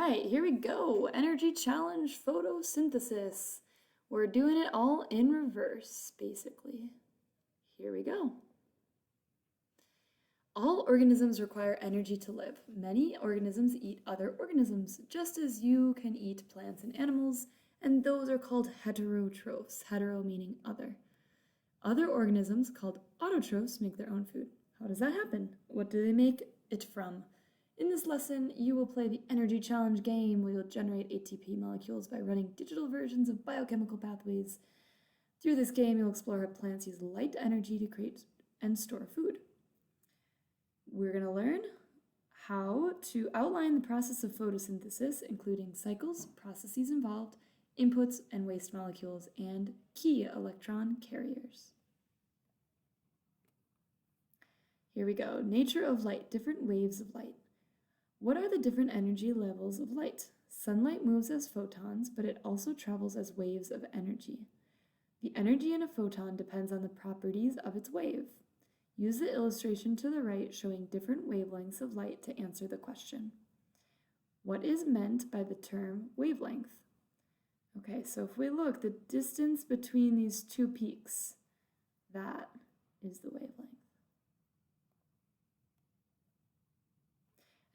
right, here we go. Energy challenge photosynthesis. We're doing it all in reverse, basically. Here we go. All organisms require energy to live. Many organisms eat other organisms, just as you can eat plants and animals, and those are called heterotrophs, hetero meaning other. Other organisms, called autotrophs, make their own food. How does that happen? What do they make it from? In this lesson, you will play the energy challenge game where you'll generate ATP molecules by running digital versions of biochemical pathways. Through this game, you'll explore how plants use light energy to create and store food. We're going to learn how to outline the process of photosynthesis, including cycles, processes involved, inputs and waste molecules, and key electron carriers. Here we go. Nature of light, different waves of light. What are the different energy levels of light? Sunlight moves as photons, but it also travels as waves of energy. The energy in a photon depends on the properties of its wave. Use the illustration to the right showing different wavelengths of light to answer the question. What is meant by the term wavelength? Okay, so if we look, the distance between these two peaks, that is the wavelength.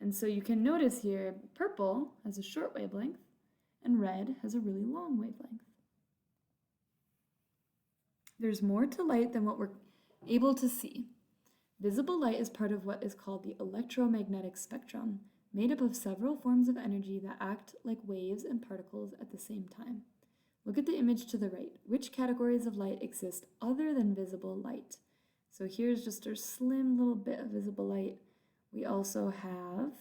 And so you can notice here, purple has a short wavelength and red has a really long wavelength. There's more to light than what we're able to see. Visible light is part of what is called the electromagnetic spectrum, made up of several forms of energy that act like waves and particles at the same time. Look at the image to the right. Which categories of light exist other than visible light? So here's just a slim little bit of visible light. We also have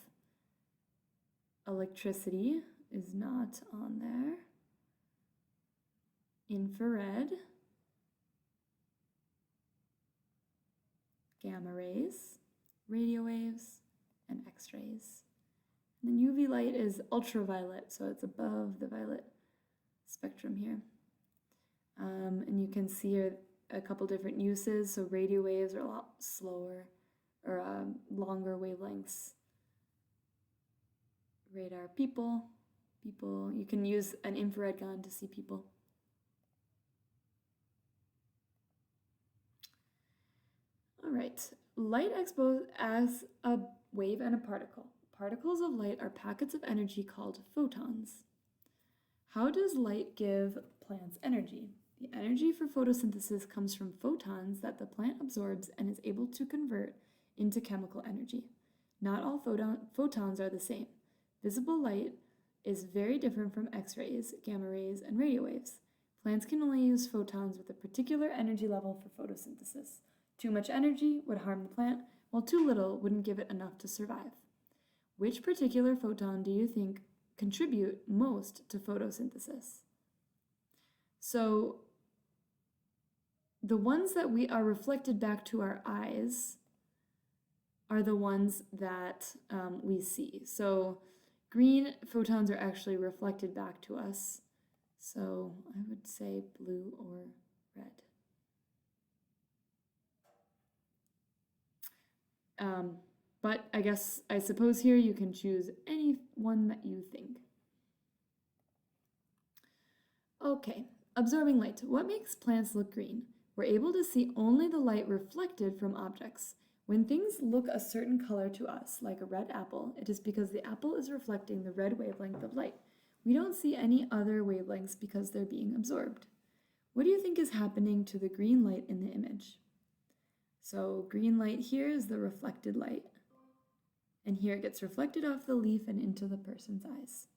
electricity is not on there. Infrared, gamma rays, radio waves, and X-rays. And then UV light is ultraviolet, so it's above the violet spectrum here. And you can see here a couple different uses. So radio waves are a lot slower or longer wavelengths. Radar, people, you can use an infrared gun to see people. All right, light exposed as a wave and a particle. Particles of light are packets of energy called photons. How does light give plants energy? The energy for photosynthesis comes from photons that the plant absorbs and is able to convert into chemical energy. Not all photons are the same. Visible light is very different from X-rays, gamma rays, and radio waves. Plants can only use photons with a particular energy level for photosynthesis. Too much energy would harm the plant, while too little wouldn't give it enough to survive. Which particular photon do you think contribute most to photosynthesis? So the ones that we are reflected back to our eyes are the ones that we see. So green photons are actually reflected back to us. So I would say blue or red. But I suppose here you can choose any one that you think. Okay, absorbing light. What makes plants look green? We're able to see only the light reflected from objects. When things look a certain color to us, like a red apple, it is because the apple is reflecting the red wavelength of light. We don't see any other wavelengths because they're being absorbed. What do you think is happening to the green light in the image? So green light here is the reflected light. And here it gets reflected off the leaf and into the person's eyes.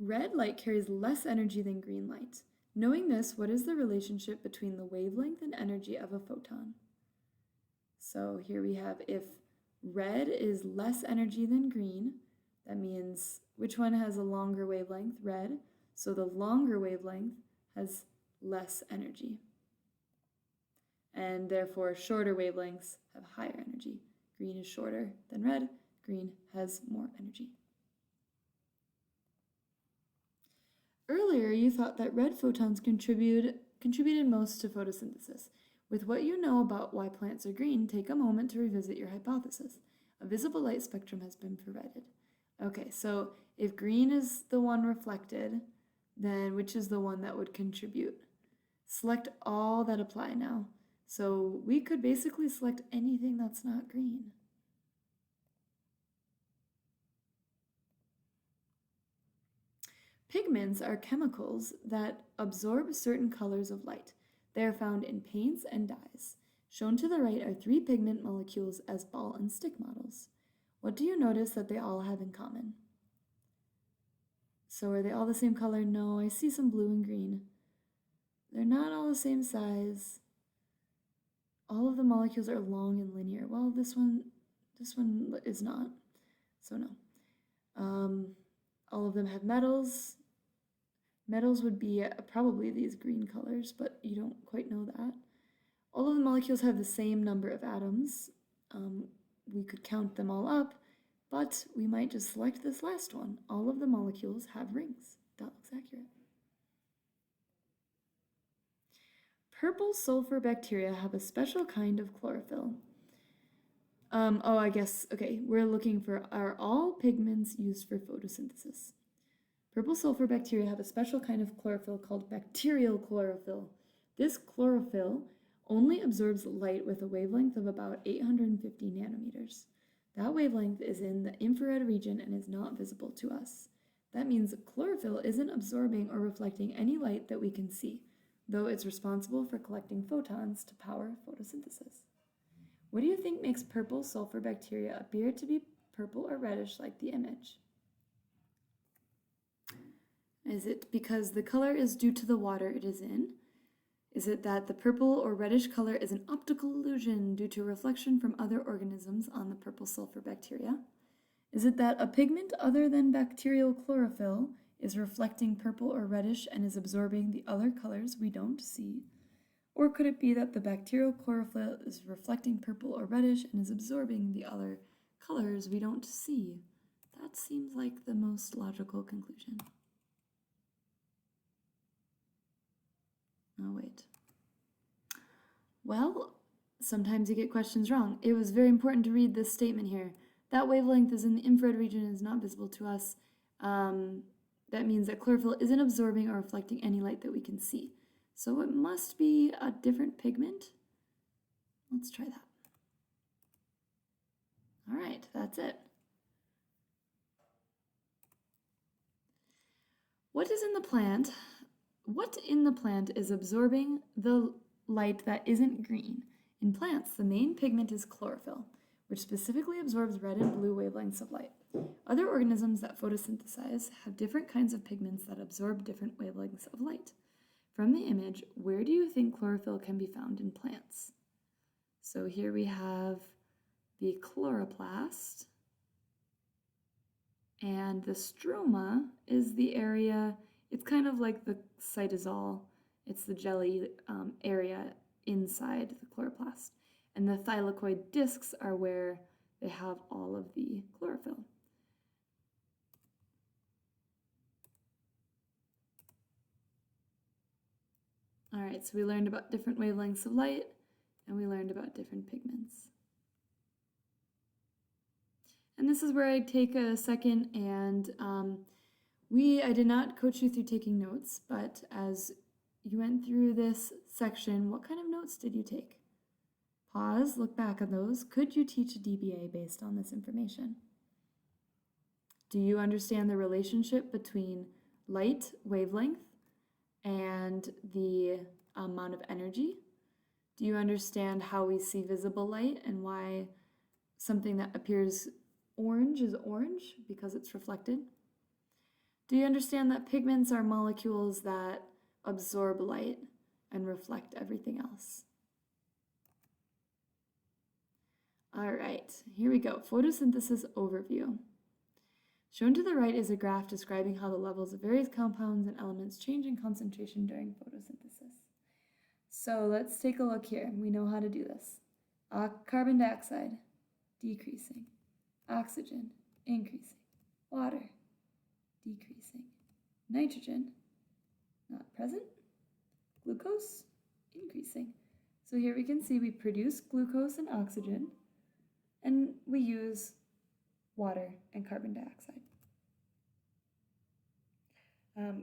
Red light carries less energy than green light. Knowing this, what is the relationship between the wavelength and energy of a photon? So here we have if red is less energy than green, that means which one has a longer wavelength? Red. So the longer wavelength has less energy. And therefore shorter wavelengths have higher energy. Green is shorter than red. Green has more energy. Earlier, you thought that red photons contributed most to photosynthesis. With what you know about why plants are green, take a moment to revisit your hypothesis. A visible light spectrum has been provided. Okay, so if green is the one reflected, then which is the one that would contribute? Select all that apply now. So we could basically select anything that's not green. Pigments are chemicals that absorb certain colors of light. They are found in paints and dyes. Shown to the right are 3 pigment molecules as ball and stick models. What do you notice that they all have in common? So are they all the same color? No, I see some blue and green. They're not all the same size. All of the molecules are long and linear. Well, this one is not, so no. All of them have metals. Metals would be probably these green colors, but you don't quite know that. All of the molecules have the same number of atoms. We could count them all up, but we might just select this last one. All of the molecules have rings. That looks accurate. Purple sulfur bacteria have a special kind of chlorophyll. Okay, we're looking for, are all pigments used for photosynthesis? Purple sulfur bacteria have a special kind of chlorophyll called bacterial chlorophyll. This chlorophyll only absorbs light with a wavelength of about 850 nanometers. That wavelength is in the infrared region and is not visible to us. That means chlorophyll isn't absorbing or reflecting any light that we can see, though it's responsible for collecting photons to power photosynthesis. What do you think makes purple sulfur bacteria appear to be purple or reddish like the image? Is it because the color is due to the water it is in? Is it that the purple or reddish color is an optical illusion due to reflection from other organisms on the purple sulfur bacteria? Is it that a pigment other than bacterial chlorophyll is reflecting purple or reddish and is absorbing the other colors we don't see? Or could it be that the bacterial chlorophyll is reflecting purple or reddish and is absorbing the other colors we don't see? That seems like the most logical conclusion. Oh, wait. Well, sometimes you get questions wrong. It was very important to read this statement here. That wavelength is in the infrared region and is not visible to us. That means that chlorophyll isn't absorbing or reflecting any light that we can see. So it must be a different pigment. Let's try that. All right, that's it. What in the plant is absorbing the light that isn't green? In plants, the main pigment is chlorophyll, which specifically absorbs red and blue wavelengths of light. Other organisms that photosynthesize have different kinds of pigments that absorb different wavelengths of light. From the image, where do you think chlorophyll can be found in plants? So here we have the chloroplast, and the stroma is the area, it's kind of like the cytosol, it's the jelly area inside the chloroplast. And the thylakoid discs are where they have all of the chlorophyll. All right, so we learned about different wavelengths of light, and we learned about different pigments. And this is where I take a second and I did not coach you through taking notes, but as you went through this section, what kind of notes did you take? Pause, look back at those. Could you teach a DBA based on this information? Do you understand the relationship between light wavelength and the amount of energy? Do you understand how we see visible light and why something that appears orange is orange because it's reflected? Do you understand that pigments are molecules that absorb light and reflect everything else? All right, here we go. Photosynthesis overview. Shown to the right is a graph describing how the levels of various compounds and elements change in concentration during photosynthesis. So let's take a look here. We know how to do this. Carbon dioxide, decreasing. Oxygen, increasing. Water, decreasing. Nitrogen, not present. Glucose, increasing. So here we can see we produce glucose and oxygen, and we use water and carbon dioxide.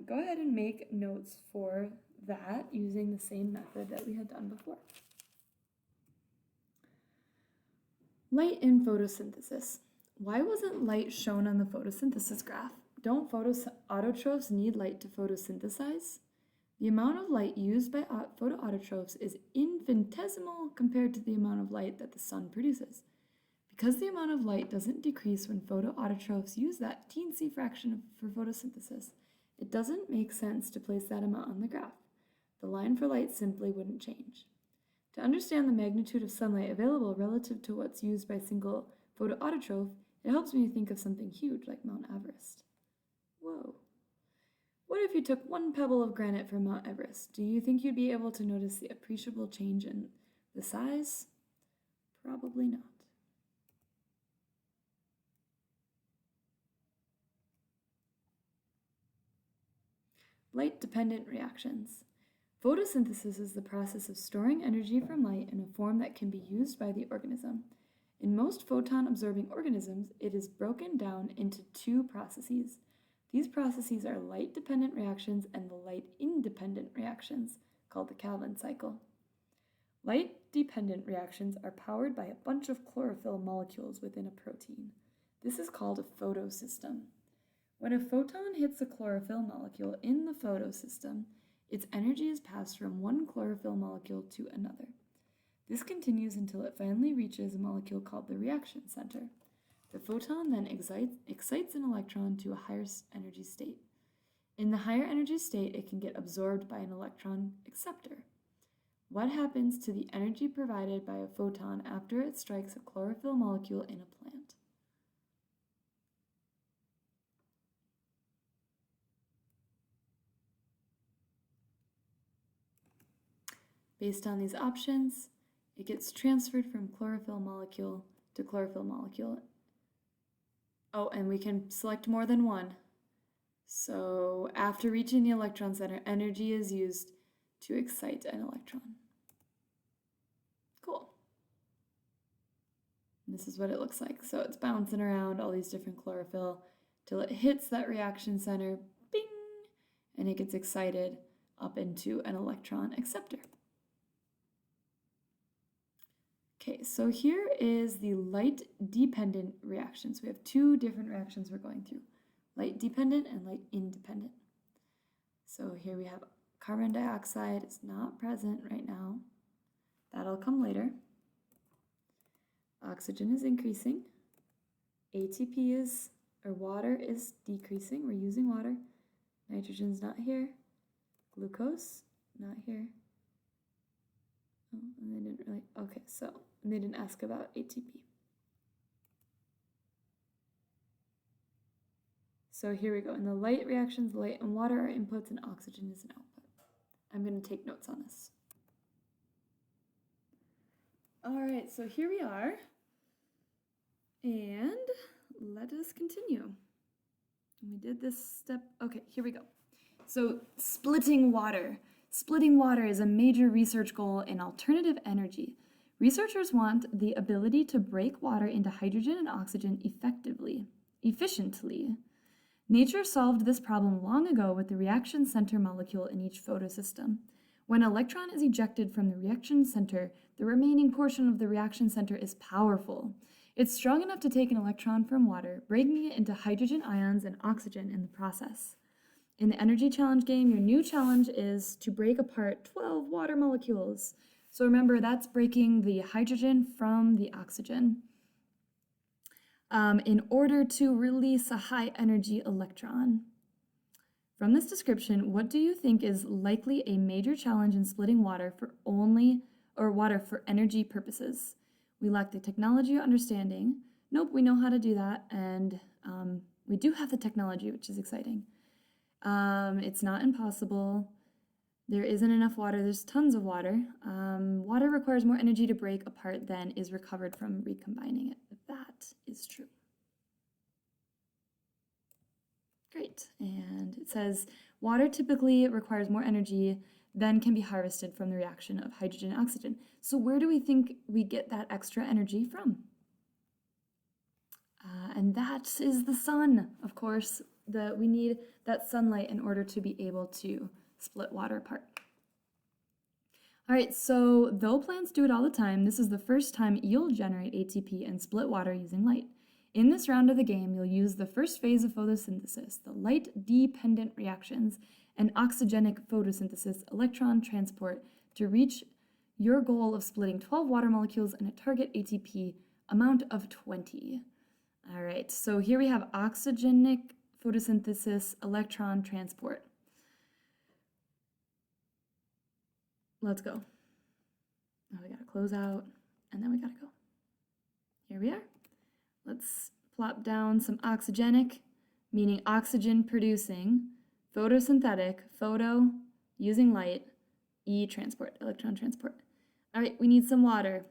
Go ahead and make notes for that using the same method that we had done before. Light in photosynthesis. Why wasn't light shown on the photosynthesis graph? Don't autotrophs need light to photosynthesize? The amount of light used by photoautotrophs is infinitesimal compared to the amount of light that the sun produces. Because the amount of light doesn't decrease when photoautotrophs use that teensy fraction for photosynthesis, it doesn't make sense to place that amount on the graph. The line for light simply wouldn't change. To understand the magnitude of sunlight available relative to what's used by a single photoautotroph, it helps me think of something huge like Mount Everest. Whoa. What if you took one pebble of granite from Mount Everest? Do you think you'd be able to notice the appreciable change in the size? Probably not. Light-dependent reactions. Photosynthesis is the process of storing energy from light in a form that can be used by the organism. In most photon-absorbing organisms, it is broken down into two processes. These processes are light-dependent reactions and the light-independent reactions, called the Calvin cycle. Light-dependent reactions are powered by a bunch of chlorophyll molecules within a protein. This is called a photosystem. When a photon hits a chlorophyll molecule in the photosystem, its energy is passed from one chlorophyll molecule to another. This continues until it finally reaches a molecule called the reaction center. The photon then excites an electron to a higher energy state. In the higher energy state, it can get absorbed by an electron acceptor. What happens to the energy provided by a photon after it strikes a chlorophyll molecule in a plant? Based on these options, it gets transferred from chlorophyll molecule to chlorophyll molecule. Oh, and we can select more than one. So after reaching the electron center, energy is used to excite an electron. Cool. And this is what it looks like. So it's bouncing around all these different chlorophyll till it hits that reaction center, bing, and it gets excited up into an electron acceptor. Okay, so here is the light-dependent reaction. So we have two different reactions we're going through, light-dependent and light-independent. So here we have carbon dioxide is not present right now. That'll come later. Oxygen is increasing. ATP is, or water is decreasing. We're using water. Nitrogen's not here. Glucose, not here. Oh, and they didn't really, okay, so they didn't ask about ATP. So here we go. In the light reactions, light and water are inputs and oxygen is an output. I'm going to take notes on this. All right, so here we are. And let us continue. We did this step. Okay, here we go. So splitting water. Splitting water is a major research goal in alternative energy. Researchers want the ability to break water into hydrogen and oxygen efficiently. Nature solved this problem long ago with the reaction center molecule in each photosystem. When an electron is ejected from the reaction center, the remaining portion of the reaction center is powerful. It's strong enough to take an electron from water, breaking it into hydrogen ions and oxygen in the process. In the energy challenge game, your new challenge is to break apart 12 water molecules. So remember, that's breaking the hydrogen from the oxygen in order to release a high energy electron. From this description, what do you think is likely a major challenge in splitting water for water for energy purposes? We lack the technology or understanding. Nope, we know how to do that, and we do have the technology, which is exciting. It's not impossible. There isn't enough water. There's tons of water. Water requires more energy to break apart than is recovered from recombining it. That is true. Great. And it says water typically requires more energy then can be harvested from the reaction of hydrogen and oxygen. So where do we think we get that extra energy from? And that is the sun, of course. We need that sunlight in order to be able to split water apart. All right, so though plants do it all the time, this is the first time you'll generate ATP and split water using light. In this round of the game, you'll use the first phase of photosynthesis, the light-dependent reactions, and oxygenic photosynthesis, electron transport, to reach your goal of splitting 12 water molecules and a target ATP amount of 20. All right, so here we have oxygenic photosynthesis, electron transport. Let's go. Now we gotta close out, and then we gotta go. Here we are. Let's plop down some oxygenic, meaning oxygen producing, photosynthetic, photo, using light, E transport, electron transport. All right, we need some water.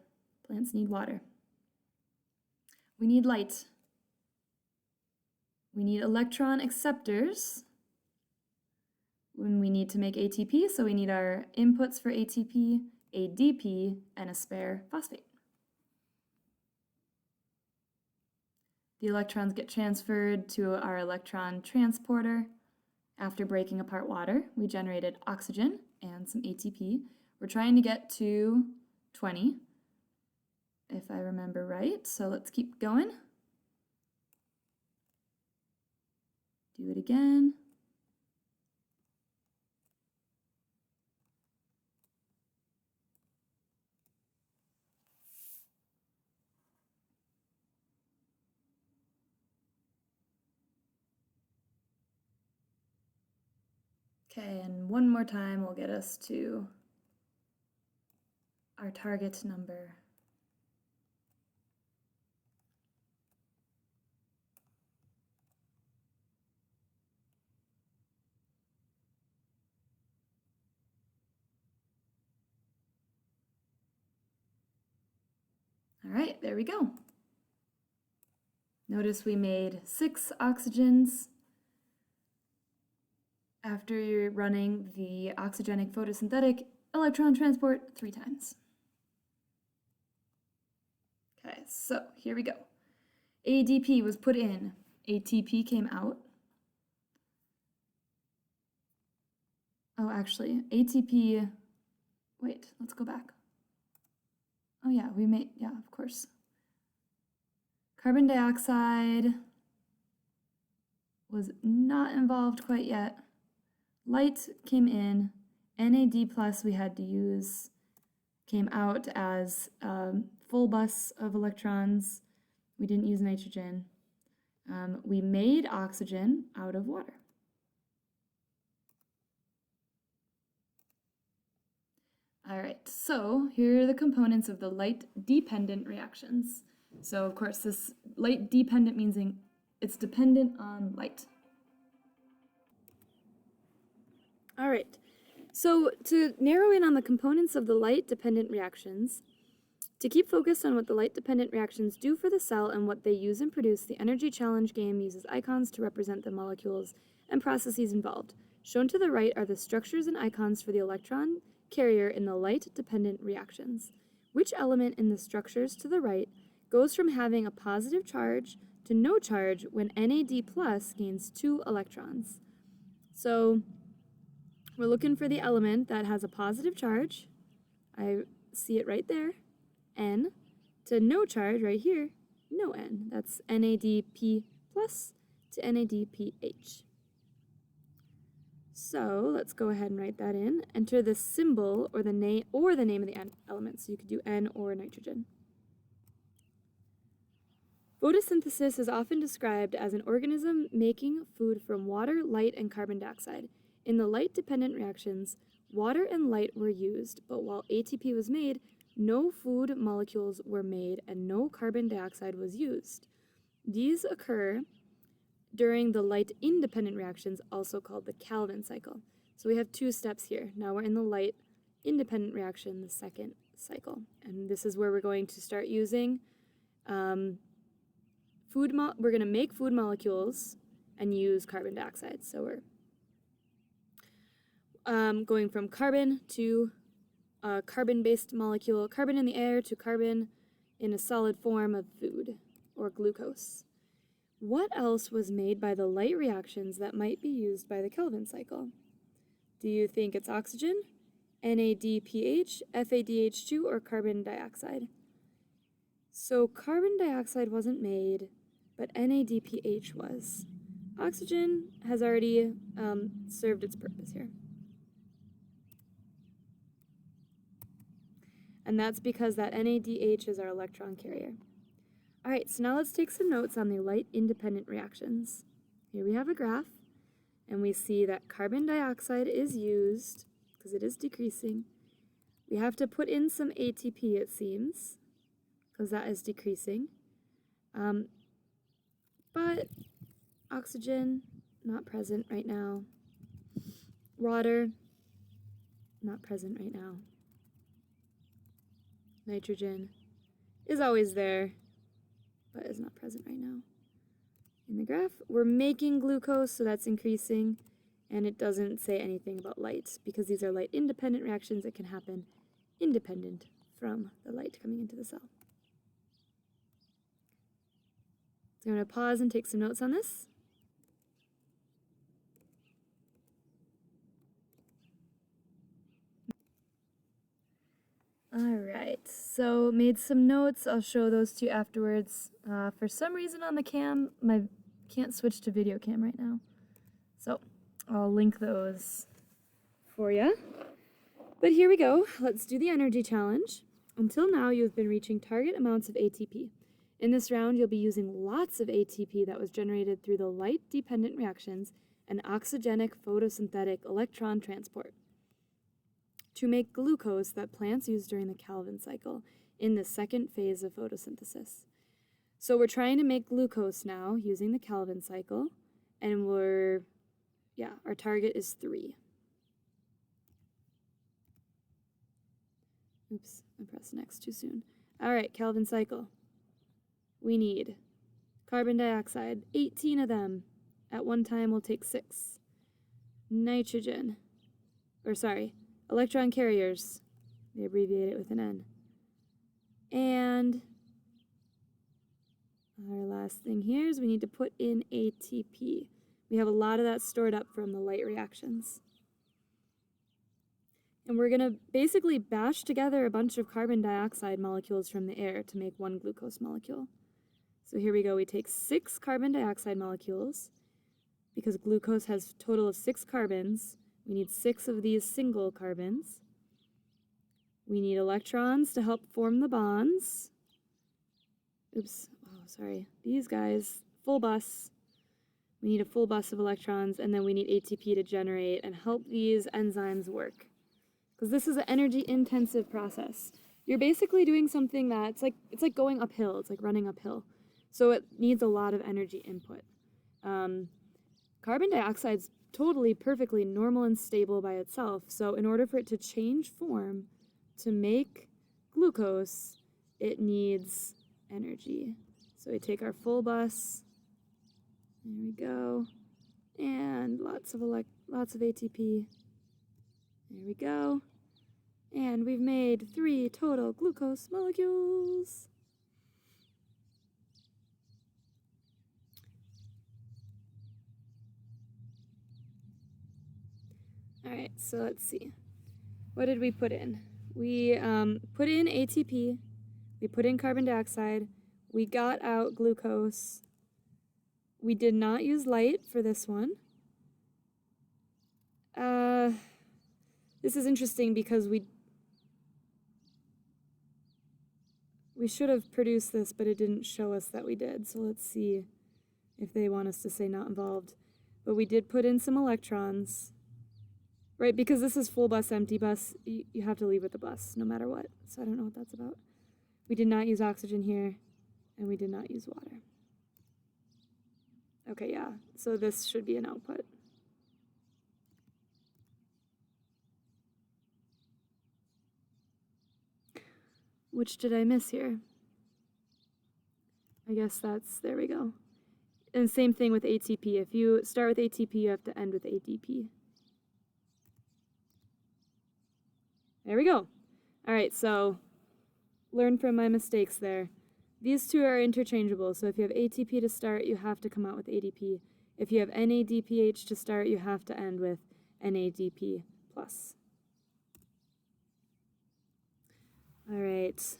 Plants need water. We need light. We need electron acceptors when we need to make ATP, so we need our inputs for ATP, ADP, and a spare phosphate. The electrons get transferred to our electron transporter. After breaking apart water, we generated oxygen and some ATP. We're trying to get to 20, if I remember right, so let's keep going. Do it again. Okay, and one more time will get us to our target number. All right, there we go. Notice we made 6 oxygens after you're running the oxygenic photosynthetic electron transport 3 times. Okay, so here we go. ADP was put in, ATP came out. Oh, actually, ATP, wait, let's go back. Oh yeah, of course. Carbon dioxide was not involved quite yet. Light came in, NAD plus we had to use, came out as a full bus of electrons. We didn't use nitrogen. We made oxygen out of water. All right, so here are the components of the light-dependent reactions. So of course this light-dependent means it's dependent on light. All right, so to narrow in on the components of the light-dependent reactions, to keep focused on what the light-dependent reactions do for the cell and what they use and produce, the Energy Challenge game uses icons to represent the molecules and processes involved. Shown to the right are the structures and icons for the electron carrier in the light-dependent reactions. Which element in the structures to the right goes from having a positive charge to no charge when NAD plus gains 2 electrons? So we're looking for the element that has a positive charge. I see it right there, N, to no charge right here, no N. That's NADP plus to NADPH. So let's go ahead and write that in. Enter the symbol or the name of the element. So you could do N or nitrogen. Photosynthesis is often described as an organism making food from water, light, and carbon dioxide. In the light-dependent reactions, water and light were used, but while ATP was made, no food molecules were made and no carbon dioxide was used. These occur during the light-independent reactions, also called the Calvin cycle. So we have 2 steps here. Now we're in the light-independent reaction, the second cycle. And this is where we're going to start using we're going to make food molecules and use carbon dioxide. So going from carbon to a carbon-based molecule, carbon in the air to carbon in a solid form of food or glucose. What else was made by the light reactions that might be used by the Kelvin cycle? Do you think it's oxygen, NADPH, FADH2, or carbon dioxide? So carbon dioxide wasn't made, but NADPH was. Oxygen has already served its purpose here. And that's because that NADH is our electron carrier. All right, so now let's take some notes on the light-independent reactions. Here we have a graph, and we see that carbon dioxide is used, because it is decreasing. We have to put in some ATP, it seems, because that is decreasing. But oxygen, not present right now. Water, not present right now. Nitrogen is always there, but is not present right now. In the graph, we're making glucose, so that's increasing, and it doesn't say anything about light, because these are light-independent reactions that can happen independent from the light coming into the cell. So I'm going to pause and take some notes on this. Alright, so made some notes. I'll show those to you afterwards. For some reason on the cam, can't switch to video cam right now. So I'll link those for you. But here we go. Let's do the energy challenge. Until now, you've been reaching target amounts of ATP. In this round, you'll be using lots of ATP that was generated through the light-dependent reactions and oxygenic photosynthetic electron transport to make glucose that plants use during the Kelvin cycle in the second phase of photosynthesis. So we're trying to make glucose now using the Kelvin cycle, and our target is 3. Oops, I pressed next too soon. All right, Kelvin cycle. We need carbon dioxide, 18 of them. At one time, we'll take 6. Nitrogen, electron carriers. They abbreviate it with an N. And our last thing here is we need to put in ATP. We have a lot of that stored up from the light reactions. And we're going to basically bash together a bunch of carbon dioxide molecules from the air to make one glucose molecule. So here we go. We take 6 carbon dioxide molecules. Because glucose has a total of 6 carbons, we need 6 of these single carbons. We need electrons to help form the bonds. Oops, these guys, full bus. We need a full bus of electrons, and then we need ATP to generate and help these enzymes work. Because this is an energy-intensive process. You're basically doing something that's it's like going uphill. It's like running uphill. So it needs a lot of energy input. Carbon dioxide's totally perfectly normal and stable by itself. So in order for it to change form to make glucose, it needs energy. So we take our full bus. There we go. And lots of ATP. There we go. And we've made 3 total glucose molecules. Alright, so let's see. What did we put in? We put in ATP. We put in carbon dioxide. We got out glucose. We did not use light for this one. This is interesting because we should have produced this, but it didn't show us that we did. So let's see if they want us to say not involved. But we did put in some electrons. Right, because this is full bus, empty bus, you have to leave with the bus, no matter what. So I don't know what that's about. We did not use oxygen here, and we did not use water. Okay, yeah, so this should be an output. Which did I miss here? I guess there we go. And same thing with ATP. If you start with ATP, you have to end with ADP. There we go. All right, so learn from my mistakes there. These two are interchangeable, so if you have ATP to start, you have to come out with ADP. If you have NADPH to start, you have to end with NADP+. All right.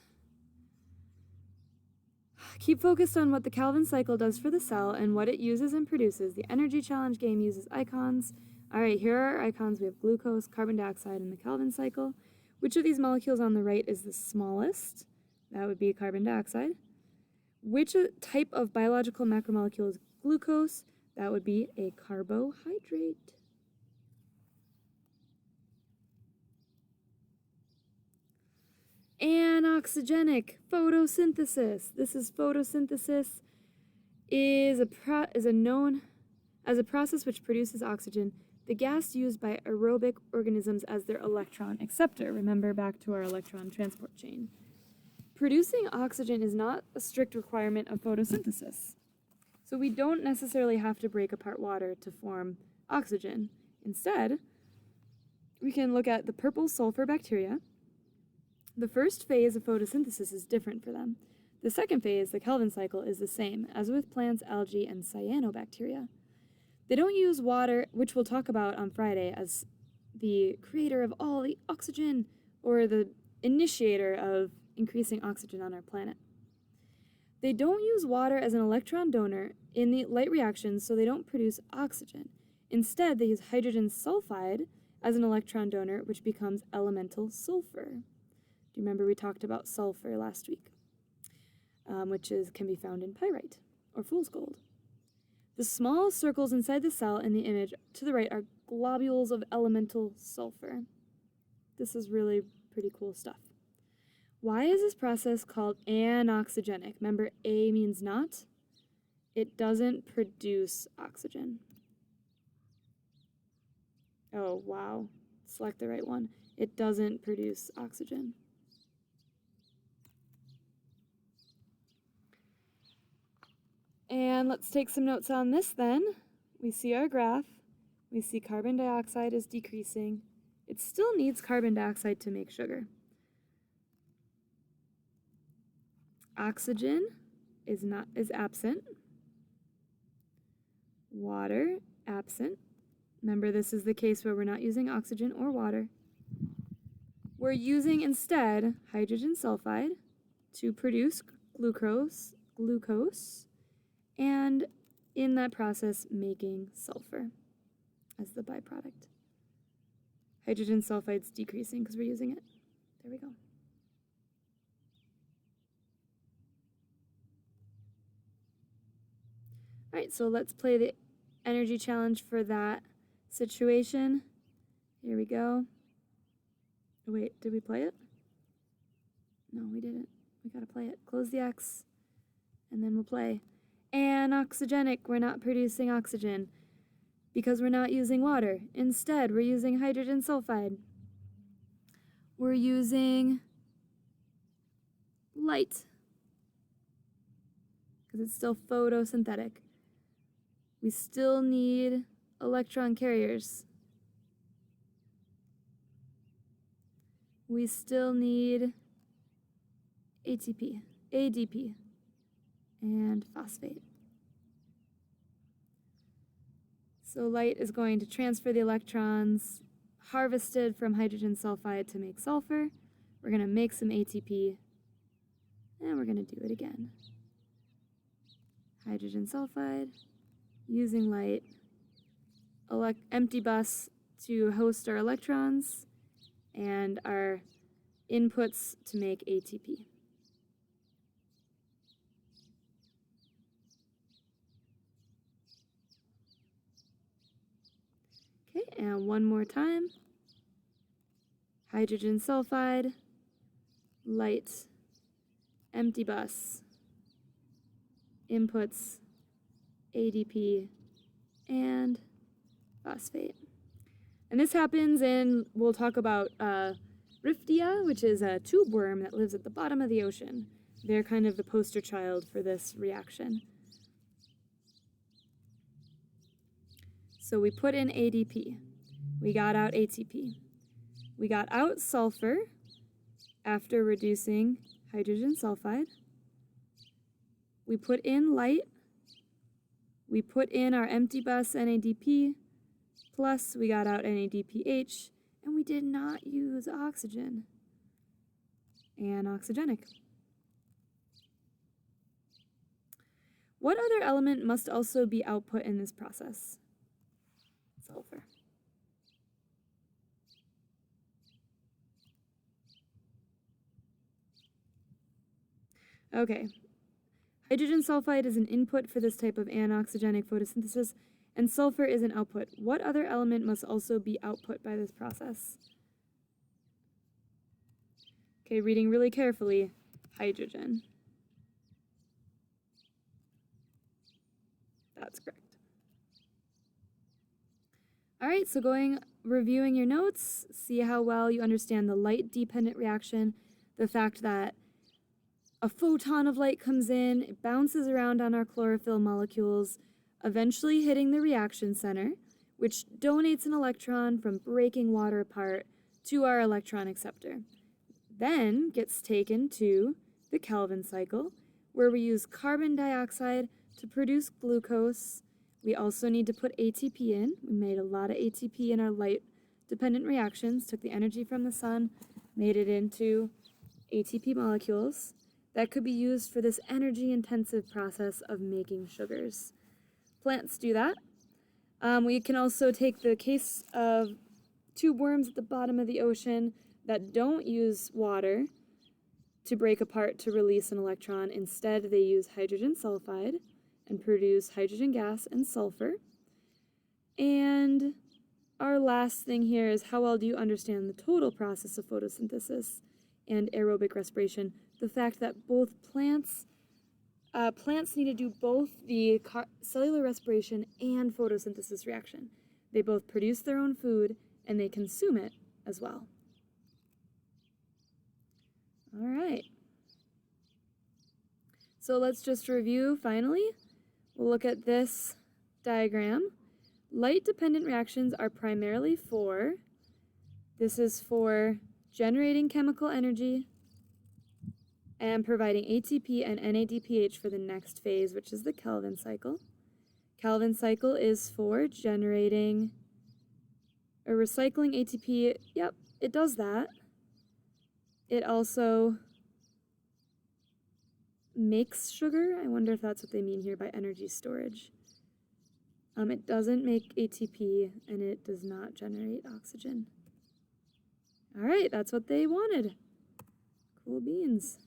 Keep focused on what the Calvin cycle does for the cell and what it uses and produces. The energy challenge game uses icons. All right, here are our icons. We have glucose, carbon dioxide, and the Calvin cycle. Which of these molecules on the right is the smallest? That would be carbon dioxide. Which type of biological macromolecule is glucose? That would be a carbohydrate. Anoxygenic photosynthesis. This is photosynthesis is known as a process which produces oxygen, the gas used by aerobic organisms as their electron acceptor. Remember back to our electron transport chain. Producing oxygen is not a strict requirement of photosynthesis. So we don't necessarily have to break apart water to form oxygen. Instead, we can look at the purple sulfur bacteria. The first phase of photosynthesis is different for them. The second phase, the Calvin cycle, is the same, as with plants, algae, and cyanobacteria. They don't use water, which we'll talk about on Friday, as the creator of all the oxygen, or the initiator of increasing oxygen on our planet. They don't use water as an electron donor in the light reactions, so they don't produce oxygen. Instead, they use hydrogen sulfide as an electron donor, which becomes elemental sulfur. Do you remember we talked about sulfur last week, which can be found in pyrite, or fool's gold. The small circles inside the cell in the image to the right are globules of elemental sulfur. This is really pretty cool stuff. Why is this process called anoxygenic? Remember, A means not. It doesn't produce oxygen. Oh, wow. Select the right one. It doesn't produce oxygen. And let's take some notes on this then. We see our graph. We see carbon dioxide is decreasing. It still needs carbon dioxide to make sugar. Oxygen is absent. Water, absent. Remember, this is the case where we're not using oxygen or water. We're using instead hydrogen sulfide to produce glucose, and in that process making sulfur as the byproduct. Hydrogen sulfide's decreasing because we're using it. There we go. All right, so let's play the energy challenge for that situation. Here we go. Oh, wait, did we play it? No, we didn't. We gotta play it. Close the X, and then we'll play. Anoxygenic, we're not producing oxygen because we're not using water. Instead, we're using hydrogen sulfide. We're using light because it's still photosynthetic. We still need electron carriers. We still need ATP, ADP, and phosphate. So light is going to transfer the electrons harvested from hydrogen sulfide to make sulfur. We're going to make some ATP, and we're going to do it again. Hydrogen sulfide, using light, empty bus to host our electrons, and our inputs to make ATP. Okay, and one more time. Hydrogen sulfide, light, empty bus, inputs, ADP, and phosphate. And this happens in, we'll talk about Riftia, which is a tube worm that lives at the bottom of the ocean. They're kind of the poster child for this reaction. So we put in ADP. We got out ATP. We got out sulfur after reducing hydrogen sulfide. We put in light. We put in our empty bus NADP, plus we got out NADPH, and we did not use oxygen. Anoxygenic. What other element must also be output in this process? Sulfur. Okay. Hydrogen sulfide is an input for this type of anoxygenic photosynthesis, and sulfur is an output. What other element must also be output by this process? Okay, reading really carefully, hydrogen. That's correct. All right, so reviewing your notes, see how well you understand the light-dependent reaction, the fact that a photon of light comes in, it bounces around on our chlorophyll molecules, eventually hitting the reaction center, which donates an electron from breaking water apart to our electron acceptor. Then gets taken to the Calvin cycle, where we use carbon dioxide to produce glucose. We also need to put ATP in. We made a lot of ATP in our light-dependent reactions, took the energy from the sun, made it into ATP molecules that could be used for this energy-intensive process of making sugars. Plants do that. We can also take the case of tube worms at the bottom of the ocean that don't use water to break apart to release an electron. Instead, they use hydrogen sulfide and produce hydrogen gas and sulfur. And our last thing here is how well do you understand the total process of photosynthesis and aerobic respiration? The fact that both plants need to do both the cellular respiration and photosynthesis reaction. They both produce their own food and they consume it as well. All right. So let's just review finally. We'll look at this diagram. Light-dependent reactions are primarily this is for generating chemical energy and providing ATP and NADPH for the next phase, which is the Calvin cycle. Calvin cycle is for generating or recycling ATP. Yep, it does that. It also makes sugar. I wonder if that's what they mean here by energy storage. It doesn't make ATP, and it does not generate oxygen. All right, that's what they wanted. Cool beans.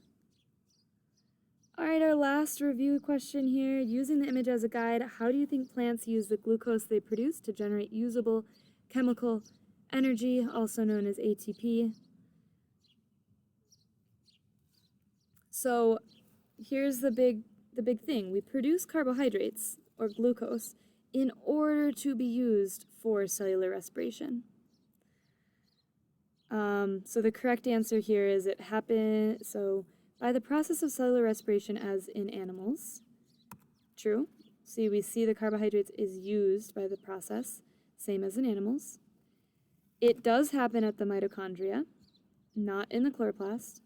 All right, our last review question here. Using the image as a guide, how do you think plants use the glucose they produce to generate usable chemical energy, also known as ATP? So here's the big thing. We produce carbohydrates, or glucose, in order to be used for cellular respiration. So the correct answer here is it happens, so by the process of cellular respiration as in animals. True. See, we see the carbohydrates is used by the process, same as in animals. It does happen at the mitochondria, not in the chloroplast.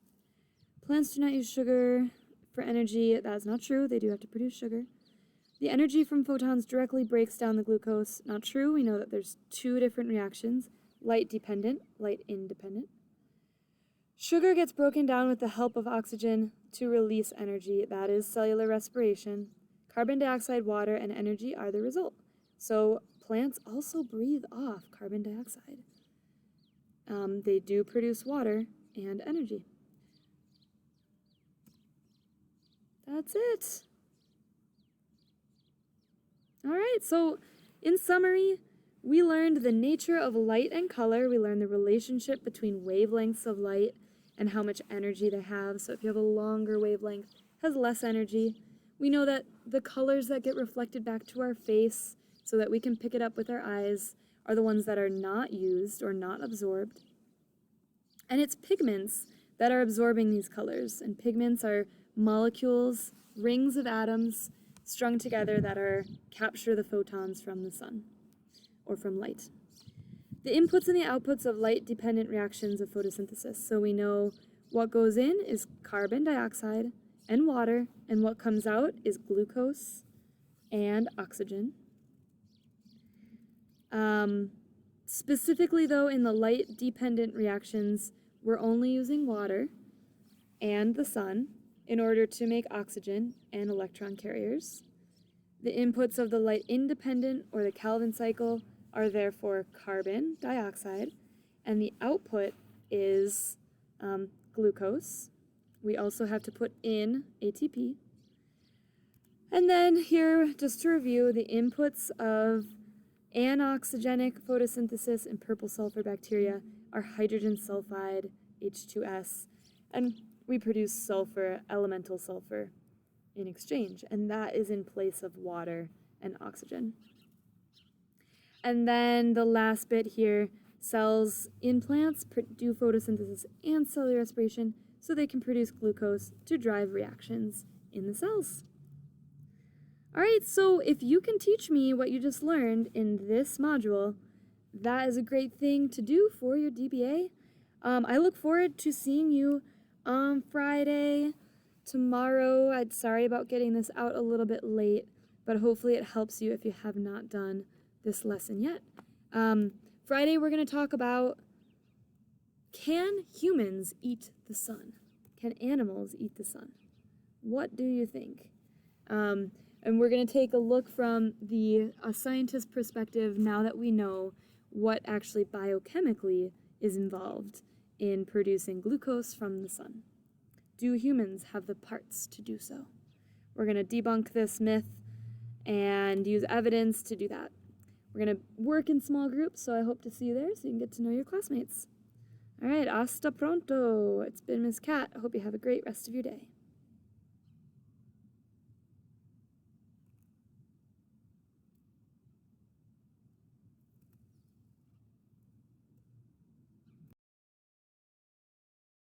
Plants do not use sugar for energy. That is not true. They do have to produce sugar. The energy from photons directly breaks down the glucose. Not true. We know that there's two different reactions, light-dependent, light-independent. Sugar gets broken down with the help of oxygen to release energy. That is cellular respiration. Carbon dioxide, water, and energy are the result. So plants also breathe off carbon dioxide. They do produce water and energy. That's it. All right, so in summary, we learned the nature of light and color. We learned the relationship between wavelengths of light and how much energy they have. So if you have a longer wavelength, it has less energy. We know that the colors that get reflected back to our face so that we can pick it up with our eyes are the ones that are not used or not absorbed. And it's pigments that are absorbing these colors. And pigments are molecules, rings of atoms strung together that capture the photons from the sun or from light. The the inputs and the outputs of light-dependent reactions of photosynthesis. So we know what goes in is carbon dioxide and water, and what comes out is glucose and oxygen. Specifically, though, in the light-dependent reactions, we're only using water and the sun in order to make oxygen and electron carriers. The inputs of the light-independent, or the Calvin cycle, are therefore carbon dioxide, and the output is glucose. We also have to put in ATP. And then here, just to review, the inputs of anoxygenic photosynthesis in purple sulfur bacteria are hydrogen sulfide, H2S, and we produce sulfur, elemental sulfur, in exchange, and that is in place of water and oxygen. And then the last bit here, cells in plants do photosynthesis and cellular respiration so they can produce glucose to drive reactions in the cells. All right, so if you can teach me what you just learned in this module, that is a great thing to do for your DBA. I look forward to seeing you on Friday, tomorrow. I'm sorry about getting this out a little bit late, but hopefully it helps you if you have not done this lesson yet. Friday we're going to talk about, can humans eat the sun? Can animals eat the sun? What do you think? And we're going to take a look from a scientist's perspective now that we know what actually biochemically is involved in producing glucose from the sun. Do humans have the parts to do so? We're going to debunk this myth and use evidence to do that. We're going to work in small groups, so I hope to see you there so you can get to know your classmates. All right, hasta pronto. It's been Ms. Kat. I hope you have a great rest of your day.